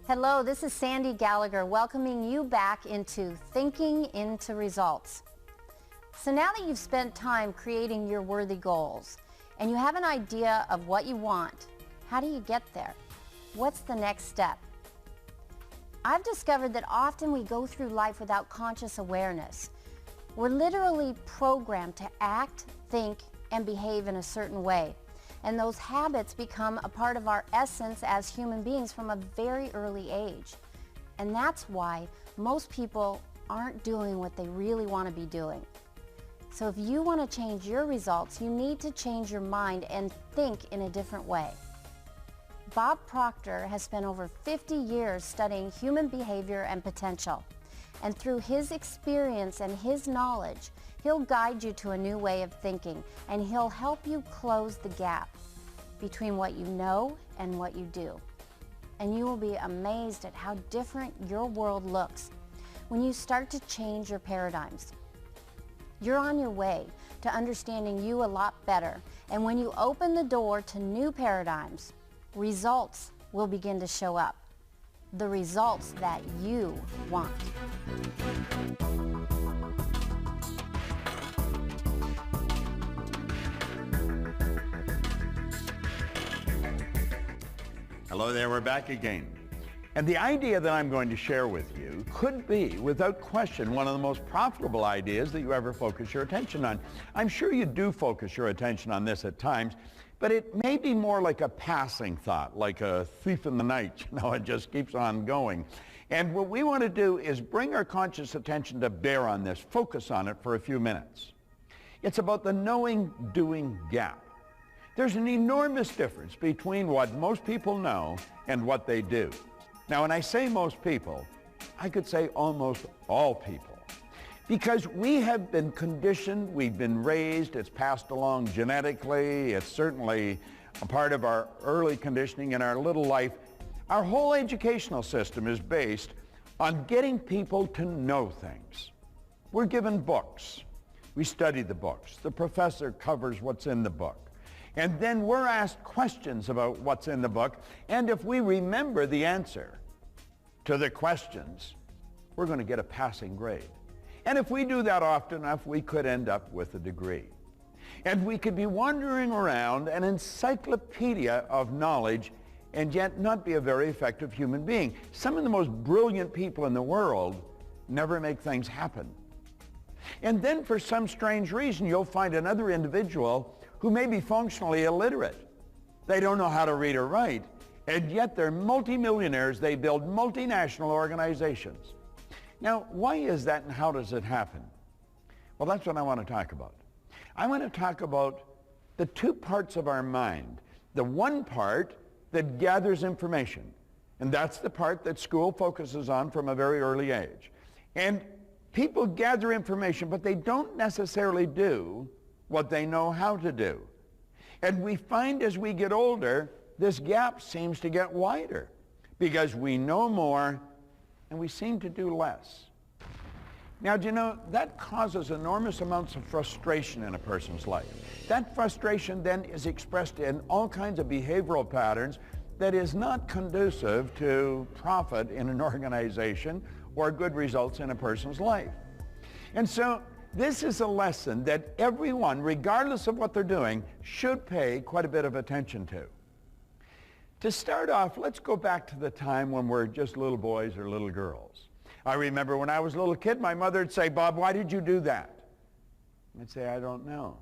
Hello, this is Sandy Gallagher welcoming you back into Thinking into Results. So now that you've spent time creating your worthy goals and you have an idea of what you want, how do you get there? What's the next step? I've discovered that often we go through life without conscious awareness. We're literally programmed to act, think, and behave in a certain way. And those habits become a part of our essence as human beings from a very early age. And that's why most people aren't doing what they really want to be doing. So if you want to change your results, you need to change your mind and think in a different way. Bob Proctor has spent over 50 years studying human behavior and potential. And through his experience and his knowledge, he'll guide you to a new way of thinking, and he'll help you close the gap between what you know and what you do. And you will be amazed at how different your world looks when you start to change your paradigms. You're on your way to understanding you a lot better, and when you open the door to new paradigms, results will begin to show up. The results that you want. Hello there, we're back again. And the idea that I'm going to share with you could be, without question, one of the most profitable ideas that you ever focus your attention on. I'm sure you do focus your attention on this at times, but it may be more like a passing thought, like a thief in the night. It just keeps on going. And what we want to do is bring our conscious attention to bear on this, focus on it for a few minutes. It's about the knowing-doing gap. There's an enormous difference between what most people know and what they do. Now, when I say most people, I could say almost all people. Because we have been conditioned, we've been raised, it's passed along genetically, it's certainly a part of our early conditioning in our little life. Our whole educational system is based on getting people to know things. We're given books. We study the books. The professor covers what's in the book. And then we're asked questions about what's in the book, and if we remember the answer to the questions, we're going to get a passing grade. And if we do that often enough, we could end up with a degree. And we could be wandering around an encyclopedia of knowledge and yet not be a very effective human being. Some of the most brilliant people in the world never make things happen. And then for some strange reason, you'll find another individual who may be functionally illiterate. They don't know how to read or write, and yet they're multimillionaires. They build multinational organizations. Now, why is that and how does it happen? Well, that's what I want to talk about. I want to talk about the two parts of our mind. The one part that gathers information, and that's the part that school focuses on from a very early age. And people gather information, but they don't necessarily do what they know how to do. And we find as we get older, this gap seems to get wider because we know more and we seem to do less. Now, do you know, that causes enormous amounts of frustration in a person's life. That frustration then is expressed in all kinds of behavioral patterns that is not conducive to profit in an organization or good results in a person's life. And so this is a lesson that everyone, regardless of what they're doing, should pay quite a bit of attention to. To start off, let's go back to the time when we're just little boys or little girls. I remember when I was a little kid, my mother would say, "Bob, why did you do that?" I'd say, "I don't know."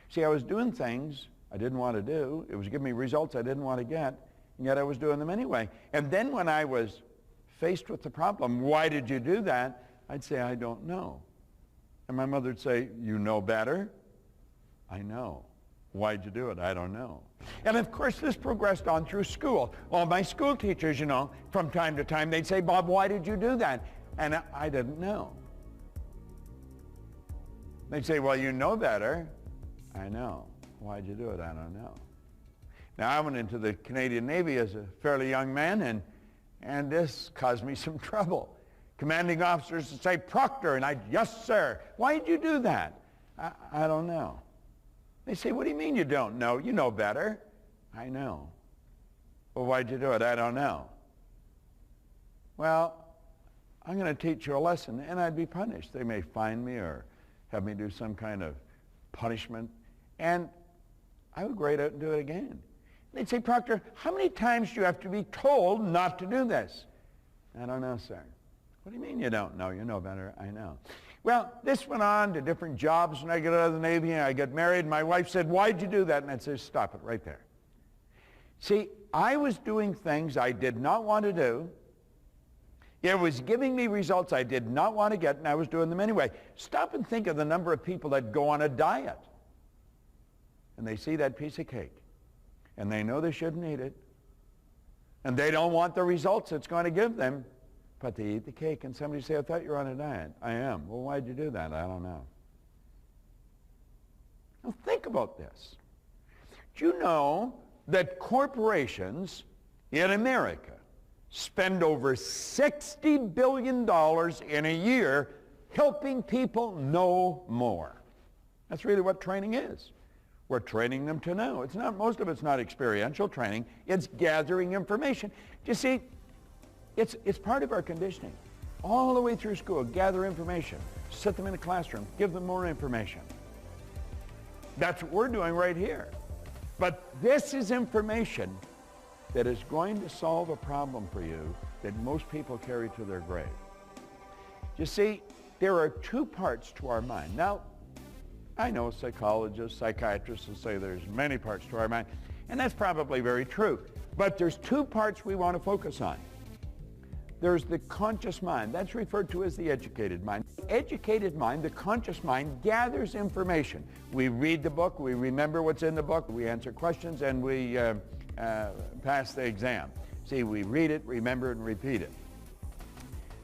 See, I was doing things I didn't want to do. It was giving me results I didn't want to get, and yet I was doing them anyway. And then when I was faced with the problem, "Why did you do that?" I'd say, "I don't know." And my mother would say, "You know better?" "I know." "Why'd you do it?" "I don't know." And of course, this progressed on through school. All my school teachers, from time to time, they'd say, "Bob, why did you do that?" And I didn't know. They'd say, "Well, you know better." "I know." "Why'd you do it?" "I don't know." Now, I went into the Canadian Navy as a fairly young man, and this caused me some trouble. Commanding officers would say, "Proctor," and I'd, "Yes, sir." "Why did you do that?" I don't know." They say, "What do you mean you don't know? You know better." "I know." "Well, why'd you do it?" "I don't know." well, I'm going to teach you a lesson, and I'd be punished. They may fine me or have me do some kind of punishment, and I would grade out and do it again. They'd say, Proctor, how many times do you have to be told not to do this? I don't know, sir. What do you mean you don't know? You know better. I know. Well, this went on to different jobs when I got out of the Navy and I got married. And my wife said, why'd you do that? And I'd say, stop it right there. See, I was doing things I did not want to do. It was giving me results I did not want to get, and I was doing them anyway. Stop and think of the number of people that go on a diet. And they see that piece of cake. And they know they shouldn't eat it. And they don't want the results it's going to give them. But they eat the cake. And somebody say, I thought you were on a diet. I am. Well, why'd you do that? I don't know. Now think about this. Do you know that corporations in America spend over $60 billion in a year helping people know more? That's really what training is. We're training them to know. It's not, most of it's not experiential training. It's gathering information. You see, it's part of our conditioning. All the way through school, gather information, sit them in a classroom, give them more information. That's what we're doing right here. But this is information that is going to solve a problem for you that most people carry to their grave. You see, there are two parts to our mind. Now, I know psychologists, psychiatrists will say there's many parts to our mind, and that's probably very true. But there's two parts we want to focus on. There's the conscious mind. That's referred to as the educated mind. The educated mind, the conscious mind, gathers information. We read the book, we remember what's in the book, we answer questions, and we pass the exam. See, we read it, remember it, and repeat it.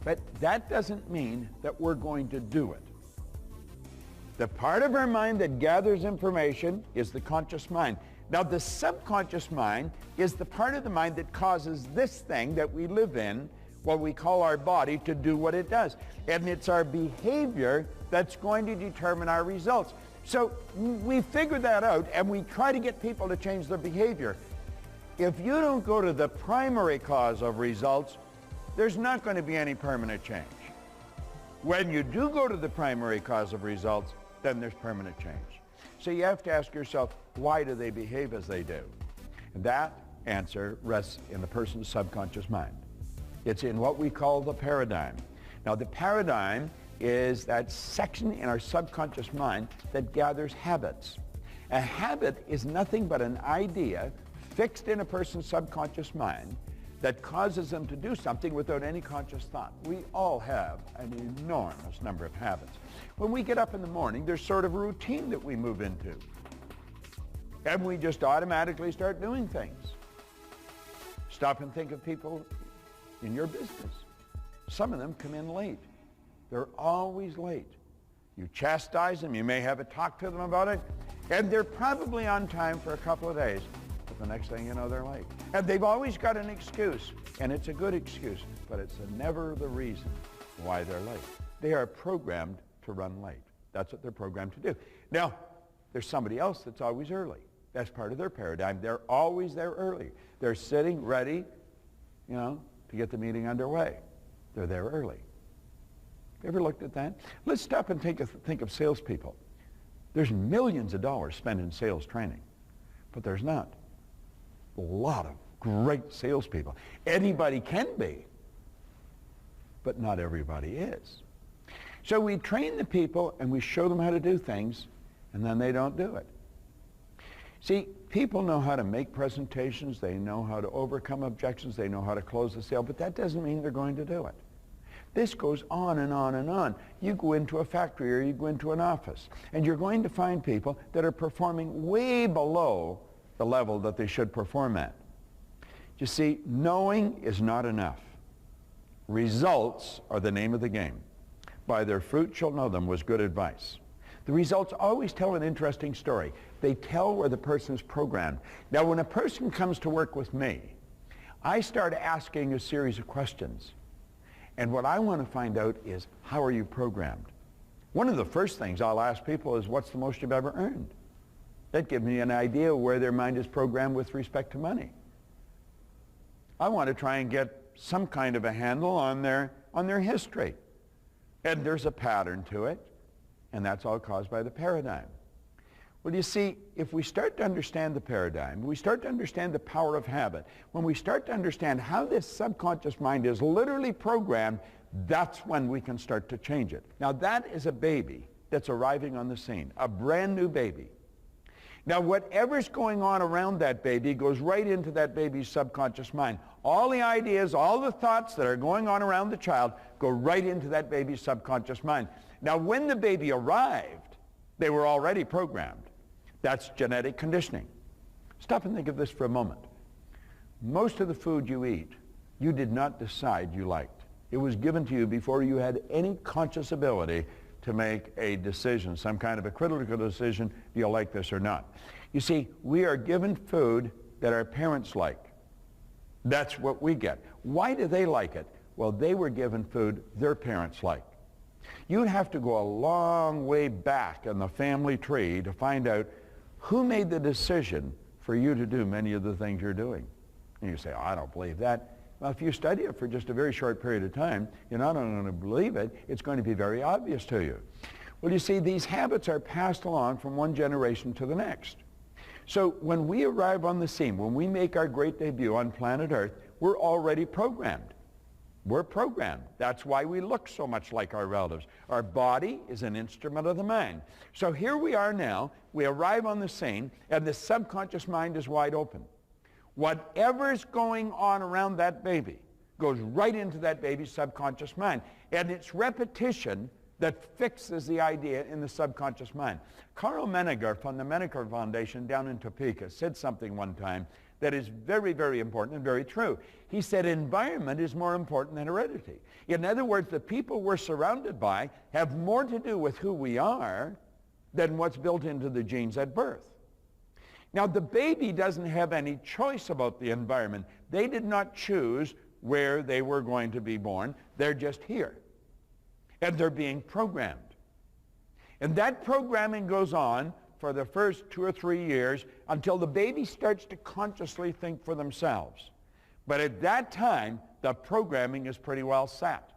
But that doesn't mean that we're going to do it. The part of our mind that gathers information is the conscious mind. Now, the subconscious mind is the part of the mind that causes this thing that we live in, what we call our body, to do what it does. And it's our behavior that's going to determine our results. So we figure that out, and we try to get people to change their behavior. If you don't go to the primary cause of results, there's not going to be any permanent change. When you do go to the primary cause of results, then there's permanent change. So you have to ask yourself, why do they behave as they do? And that answer rests in the person's subconscious mind. It's in what we call the paradigm. Now, the paradigm is that section in our subconscious mind that gathers habits. A habit is nothing but an idea fixed in a person's subconscious mind that causes them to do something without any conscious thought. We all have an enormous number of habits. When we get up in the morning, there's sort of a routine that we move into. And we just automatically start doing things. Stop and think of people in your business. Some of them come in late. They're always late. You chastise them, you may have a talk to them about it, and they're probably on time for a couple of days. But the next thing you know, they're late. And they've always got an excuse, and it's a good excuse, but it's never the reason why they're late. They are programmed to run late. That's what they're programmed to do. Now, there's somebody else that's always early. That's part of their paradigm. They're always there early. They're sitting ready, to get the meeting underway. They're there early. Ever looked at that? Let's stop and think of salespeople. There's millions of dollars spent in sales training, but there's not a lot of great salespeople. Anybody can be, but not everybody is. So we train the people and we show them how to do things, and then they don't do it. See, people know how to make presentations, they know how to overcome objections, they know how to close the sale, but that doesn't mean they're going to do it. This goes on and on and on. You go into a factory or you go into an office, and you're going to find people that are performing way below the level that they should perform at. You see, knowing is not enough. Results are the name of the game. By their fruit you'll know them was good advice. The results always tell an interesting story. They tell where the person is programmed. Now, when a person comes to work with me, I start asking a series of questions. And what I want to find out is, how are you programmed? One of the first things I'll ask people is, what's the most you've ever earned? That gives me an idea of where their mind is programmed with respect to money. I want to try and get some kind of a handle on their history. And there's a pattern to it, and that's all caused by the paradigm. Well, you see, if we start to understand the paradigm, we start to understand the power of habit, when we start to understand how this subconscious mind is literally programmed, that's when we can start to change it. Now, that is a baby that's arriving on the scene, a brand new baby. Now, whatever's going on around that baby goes right into that baby's subconscious mind. All the ideas, all the thoughts that are going on around the child go right into that baby's subconscious mind. Now, when the baby arrived, they were already programmed. That's genetic conditioning. Stop and think of this for a moment. Most of the food you eat, you did not decide you liked. It was given to you before you had any conscious ability to make a decision, some kind of a critical decision, do you like this or not? You see, we are given food that our parents like. That's what we get. Why do they like it? Well, they were given food their parents like. You'd have to go a long way back in the family tree to find out who made the decision for you to do many of the things you're doing. And you say, oh, I don't believe that. Well, if you study it for just a very short period of time, you're not only going to believe it, it's going to be very obvious to you. Well, you see, these habits are passed along from one generation to the next. So when we arrive on the scene, when we make our great debut on planet Earth, we're already programmed. We're programmed. That's why we look so much like our relatives. Our body is an instrument of the mind. So here we are now. We arrive on the scene, and the subconscious mind is wide open. Whatever's going on around that baby goes right into that baby's subconscious mind. And it's repetition that fixes the idea in the subconscious mind. Carl Menninger from the Menninger Foundation down in Topeka said something one time that is very, very important and very true. He said environment is more important than heredity. In other words, the people we're surrounded by have more to do with who we are than what's built into the genes at birth. Now, the baby doesn't have any choice about the environment. They did not choose where they were going to be born. They're just here. And they're being programmed. And that programming goes on for the first 2 or 3 years until the baby starts to consciously think for themselves. But at that time, the programming is pretty well set.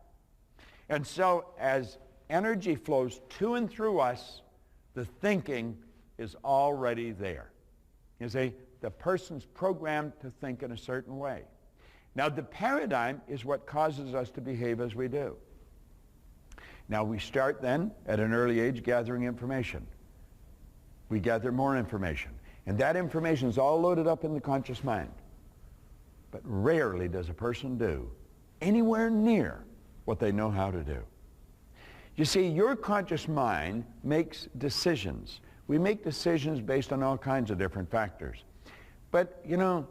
And so as energy flows to and through us, the thinking is already there. You see, the person's programmed to think in a certain way. Now, the paradigm is what causes us to behave as we do. Now, we start then at an early age gathering information. We gather more information. And that information is all loaded up in the conscious mind. But rarely does a person do anywhere near what they know how to do. You see, your conscious mind makes decisions. We make decisions based on all kinds of different factors. But, you know,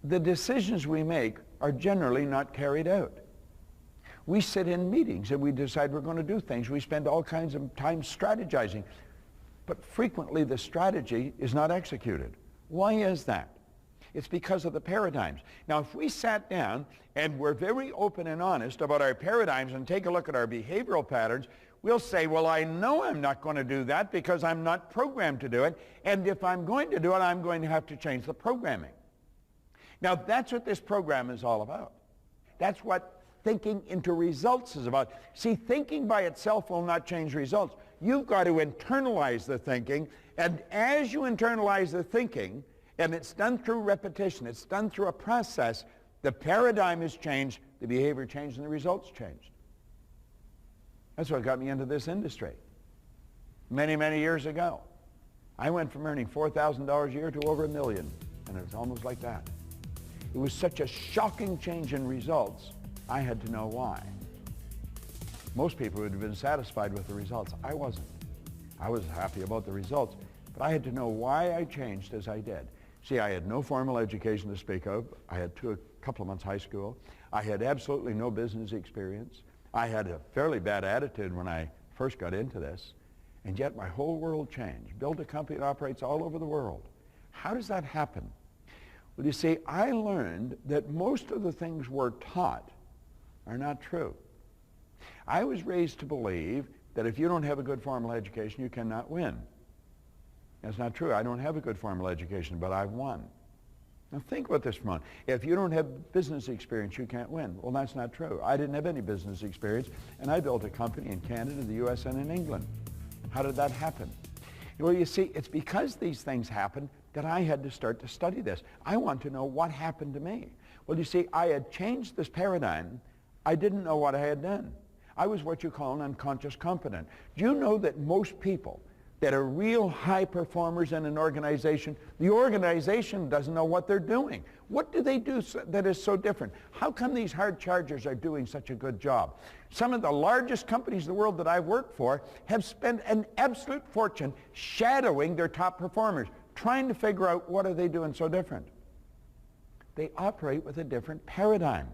the decisions we make are generally not carried out. We sit in meetings and we decide we're going to do things. We spend all kinds of time strategizing. But frequently the strategy is not executed. Why is that? It's because of the paradigms. Now, if we sat down and we're very open and honest about our paradigms and take a look at our behavioral patterns, we'll say, well, I know I'm not going to do that because I'm not programmed to do it. And if I'm going to do it, I'm going to have to change the programming. Now, that's what this program is all about. That's what thinking into results is about. See, thinking by itself will not change results. You've got to internalize the thinking. And as you internalize the thinking, and it's done through repetition, it's done through a process, the paradigm is changed, the behavior changed, and the results changed. That's what got me into this industry many, many years ago. I went from earning $4,000 a year to over $1 million, and it was almost like that. It was such a shocking change in results, I had to know why. Most people would have been satisfied with the results. I wasn't. I was happy about the results, but I had to know why I changed as I did. See, I had no formal education to speak of. I had a couple of months high school. I had absolutely no business experience. I had a fairly bad attitude when I first got into this, and yet my whole world changed. Built a company that operates all over the world. How does that happen? Well, you see, I learned that most of the things we're taught are not true. I was raised to believe that if you don't have a good formal education, you cannot win. That's not true. I don't have a good formal education, but I've won. Now think about this for a moment. If you don't have business experience, you can't win. Well, that's not true. I didn't have any business experience, and I built a company in Canada, the U.S., and in England. How did that happen? Well, you see, it's because these things happened that I had to start to study this. I want to know what happened to me. Well, you see, I had changed this paradigm. I didn't know what I had done. I was what you call an unconscious competent. Do you know that most people that are real high performers in an organization, the organization doesn't know what they're doing? What do they do that is so different? How come these hard chargers are doing such a good job? Some of the largest companies in the world that I've worked for have spent an absolute fortune shadowing their top performers, trying to figure out what are they doing so different. They operate with a different paradigm.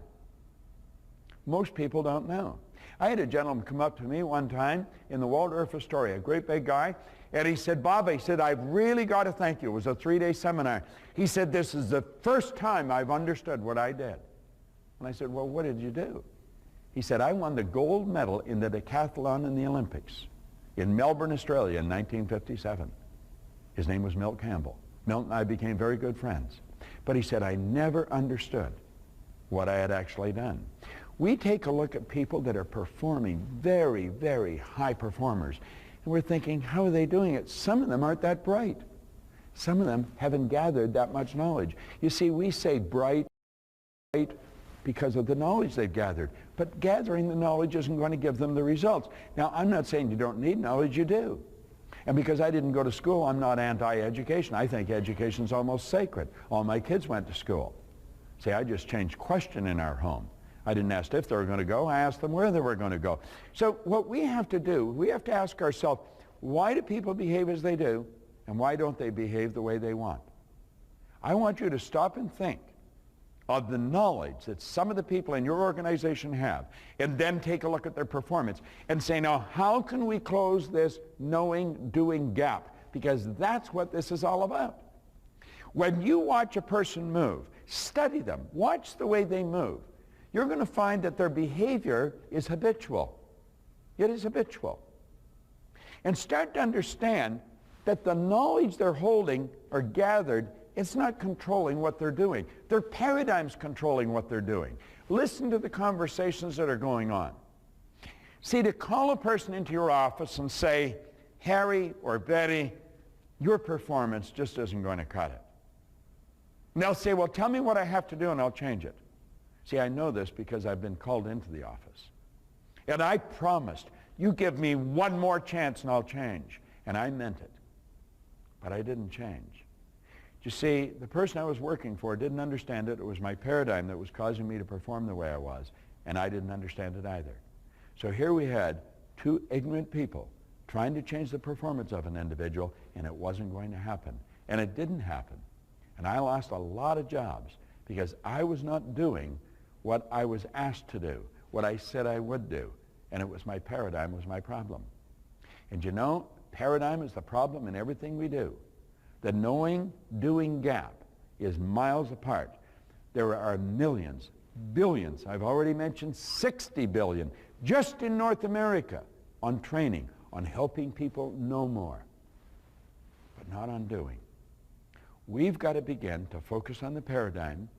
Most people don't know. I had a gentleman come up to me one time in the Waldorf Astoria, a great big guy, and he said, Bob, he said, I've really got to thank you. It was a 3-day seminar. He said, this is the first time I've understood what I did. And I said, well, what did you do? He said, I won the gold medal in the decathlon in the Olympics in Melbourne, Australia in 1957. His name was Milt Campbell. Milt and I became very good friends. But he said, I never understood what I had actually done. We take a look at people that are performing very, very high performers, and we're thinking, how are they doing it? Some of them aren't that bright. Some of them haven't gathered that much knowledge. You see, we say bright because of the knowledge they've gathered, but gathering the knowledge isn't going to give them the results. Now, I'm not saying you don't need knowledge, you do. And because I didn't go to school, I'm not anti-education. I think education's almost sacred. All my kids went to school. See, I just changed question in our home. I didn't ask if they were going to go. I asked them where they were going to go. So what we have to do, we have to ask ourselves, why do people behave as they do, and why don't they behave the way they want? I want you to stop and think of the knowledge that some of the people in your organization have, and then take a look at their performance and say, now, how can we close this knowing-doing gap? Because that's what this is all about. When you watch a person move, study them, watch the way they move, you're going to find that their behavior is habitual. It is habitual. And start to understand that the knowledge they're holding or gathered, it's not controlling what they're doing. Their paradigm's controlling what they're doing. Listen to the conversations that are going on. See, to call a person into your office and say, Harry or Betty, your performance just isn't going to cut it. And they'll say, well, tell me what I have to do and I'll change it. See, I know this because I've been called into the office. And I promised, you give me one more chance and I'll change. And I meant it. But I didn't change. You see, the person I was working for didn't understand it. It was my paradigm that was causing me to perform the way I was. And I didn't understand it either. So here we had two ignorant people trying to change the performance of an individual, and it wasn't going to happen. And it didn't happen. And I lost a lot of jobs because I was not doing what I was asked to do, what I said I would do. And it was my paradigm was my problem. And you know, paradigm is the problem in everything we do. The knowing-doing gap is miles apart. There are millions, billions, I've already mentioned 60 billion, just in North America on training, on helping people know more, but not on doing. We've got to begin to focus on the paradigm.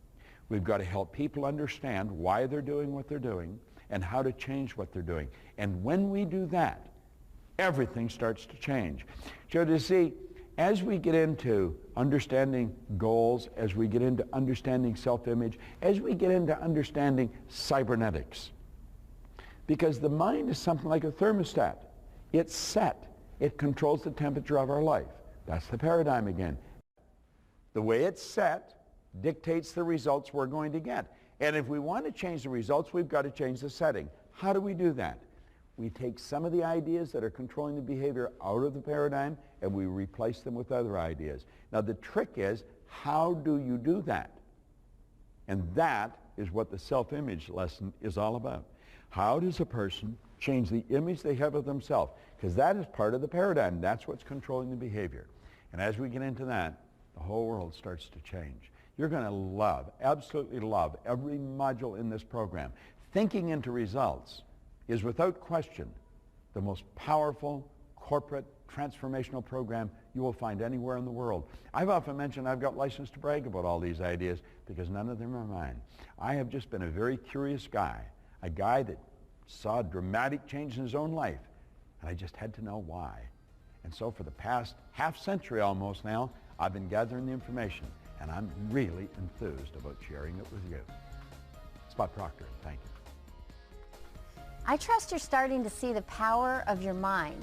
We've got to help people understand why they're doing what they're doing and how to change what they're doing. And when we do that, everything starts to change. So to see, as we get into understanding goals, as we get into understanding self-image, as we get into understanding cybernetics, because the mind is something like a thermostat. It's set. It controls the temperature of our life. That's the paradigm again. The way it's set dictates the results we're going to get. And if we want to change the results, we've got to change the setting. How do we do that? We take some of the ideas that are controlling the behavior out of the paradigm and we replace them with other ideas. Now the trick is, how do you do that? And that is what the self-image lesson is all about. How does a person change the image they have of themselves? Because that is part of the paradigm. That's what's controlling the behavior. And as we get into that, the whole world starts to change. You're going to love, absolutely love, every module in this program. Thinking into results is without question the most powerful corporate transformational program you will find anywhere in the world. I've often mentioned I've got license to brag about all these ideas because none of them are mine. I have just been a very curious guy, a guy that saw dramatic change in his own life, and I just had to know why. And so for the past half century almost now, I've been gathering the information, and I'm really enthused about sharing it with you. Spot Proctor, thank you. I trust you're starting to see the power of your mind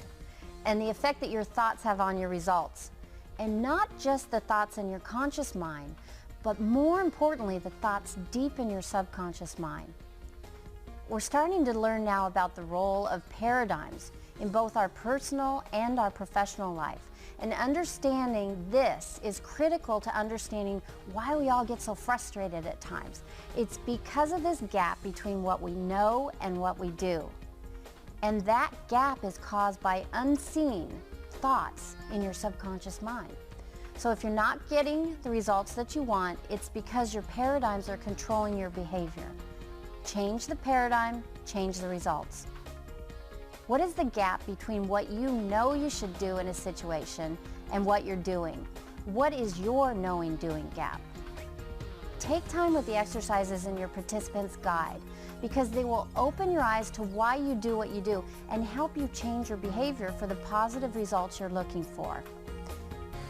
and the effect that your thoughts have on your results. And not just the thoughts in your conscious mind, but more importantly, the thoughts deep in your subconscious mind. We're starting to learn now about the role of paradigms in both our personal and our professional life. And understanding this is critical to understanding why we all get so frustrated at times. It's because of this gap between what we know and what we do. And that gap is caused by unseen thoughts in your subconscious mind. So if you're not getting the results that you want, it's because your paradigms are controlling your behavior. Change the paradigm, change the results. What is the gap between what you know you should do in a situation and what you're doing? What is your knowing-doing gap? Take time with the exercises in your participants' guide because they will open your eyes to why you do what you do and help you change your behavior for the positive results you're looking for.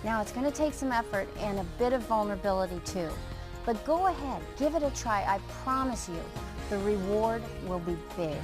Now, it's going to take some effort and a bit of vulnerability too, but go ahead, give it a try. I promise you, the reward will be big.